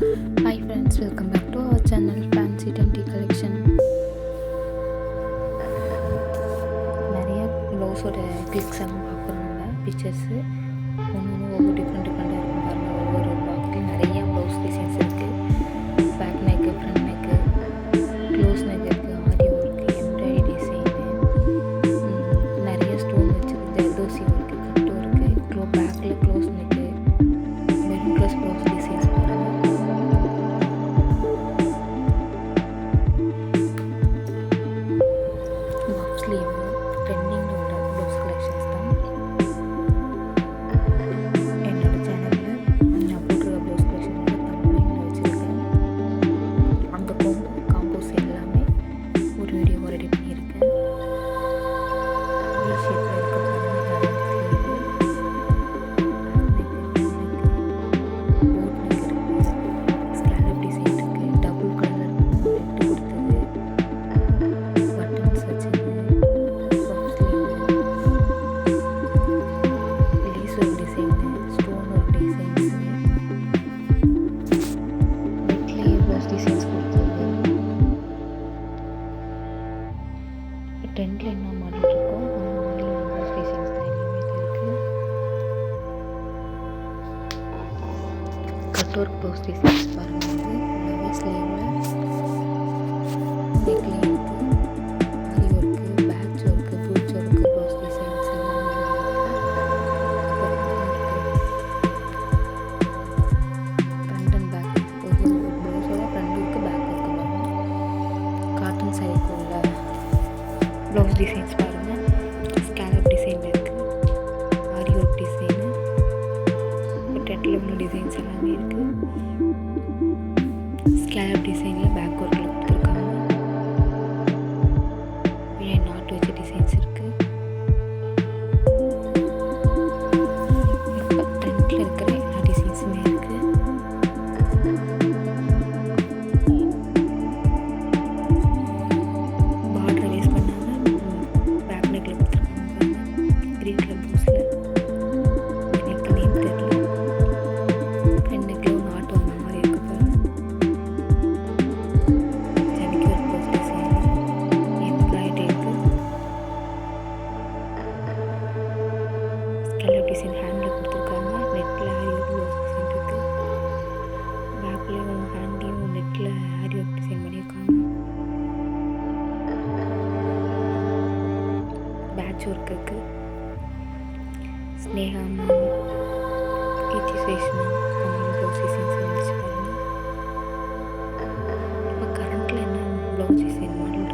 Hi friends, welcome back to our channel Fancy Twenty Collection. நிறைய ப்ளவுஸோட clicks எல்லாம் பார்க்குறோம். நம்ம பிக்சர்ஸு ஒவ்வொரு டிஃப்ரெண்ட்டாக இருக்கும் பாருங்கள். ஒவ்வொரு பாக்ஸ்லையும் நிறையா ப்ளவுஸ் டிசைன்ஸ் இருக்குது. Back neck, front neck, close neck இருக்குது, ஆரி ஒர்க்கு, எம்ப்ராய்டரி டிசைனு, நிறைய ஸ்டோன் வச்சுருக்கு, ஜர்தோசி ஒர்க்கு, கட்டு ஒர்க்கு, பேக்கில் close neck, maroon plus blouse designs பாருங்கள். ட்ரெண்டிங்கில் உள்ள ப்ளவுஸ் கலெக்ஷன்ஸ் தான் என்னோடய சேனலில் நான் போட்டிருக்க ப்ளவுஸ் கலெக்ஷன் தமிழில் வச்சுருக்கேன். அந்த காம்போஸ் எல்லாமே ஒரு வீடியோ ரெடி பண்ணியிருக்கேன். ஷேப்பில் இருக்க ஸ்கேலப் டிசைன் இருக்குது, டபுள் கலர் நெட்டு கொடுத்தது, பட்டன்ஸ் வச்சது, ட்ரெண்டில் என்ன மாடல் இருக்கோ அந்த மாடல் ப்ளவுஸ் டிசைன்ஸ் தான் எல்லாமே இருக்குது. கட் ஒர்க் ப்ளவுஸ் டிசைன்ஸ் பாருங்கள். ஃபுல்லாகவே ஸ்லீவில் நெக்லைன் இருக்குது, ஆரி ஒர்க்கு, பேட்ச் ஒர்க்கு, பூச் ஒர்க்கு, ப்ளவுஸ் டிசைன்ஸ் எல்லாமே ஃப்ரண்ட் அண்ட் பேக் ஒரு ப்ளவுஸோட ஃப்ரண்ட் ஒர்க்கு, பேக் ஒர்க்கு பாருங்கள். காட்டன் சாரிக்கு உள்ள ப்ளவுஸ் டிசைன்ஸ் பாருங்கள். ஸ்கேலப் டிசைனில் இருக்குது, ஆரி ஒர்க் டிசைனு, ட்ரெண்டில் உள்ள டிசைன்ஸ் எல்லாமே இருக்குது. ஸ்கேலப் டிசைனில் பேக் ஒர்க்கில் கொடுத்துருக்காங்க. நாட்டு வச்ச டிசைன்ஸ் இருக்குது. இப்போ ட்ரெண்டில் இருக்கிற எல்லா டிசைன்ஸுமே இருக்குது. பார்டர் வேஸ்ட் பண்ணாமல் பேக் நெக்கில் கொடுத்துருக்காங்க. க்ரீன் கலர் ப்ளவுஸில் எனக்கு நேம் தெரியல. ஃப்ரண்ட் நெக்கில் நாட்டு வந்த மாதிரி இருக்கு பாருங்க. ஜமிக்கி ஒரு ப்ளவுஸ் டிசைன், எம்ப்ராய்டரி இருக்குது, ஸ்கேலப் டிசைன் ஹேண்டில் கொடுத்துருக்காங்க. நெட்டில் ஆரி ஒர்க் ப்ளவுஸ் டிசைன் இருக்குது. பேக்லேயும் ஹேண்ட்லேயும் நெட்டில் ஆரி ஒர்க் டிசைன் பண்ணியிருக்காங்க. பேட்ச் ஒர்க் இருக்குது. ஸ்னேகா மேம், கீர்த்தி சேஷ்மா அவங்க ப்ளவுஸ் டிசைன்ஸ் வந்துச்சு பாருங்கள். இப்போ கரண்ட்டில் என்ன ப்ளவுஸ் டிசைன் மாடல்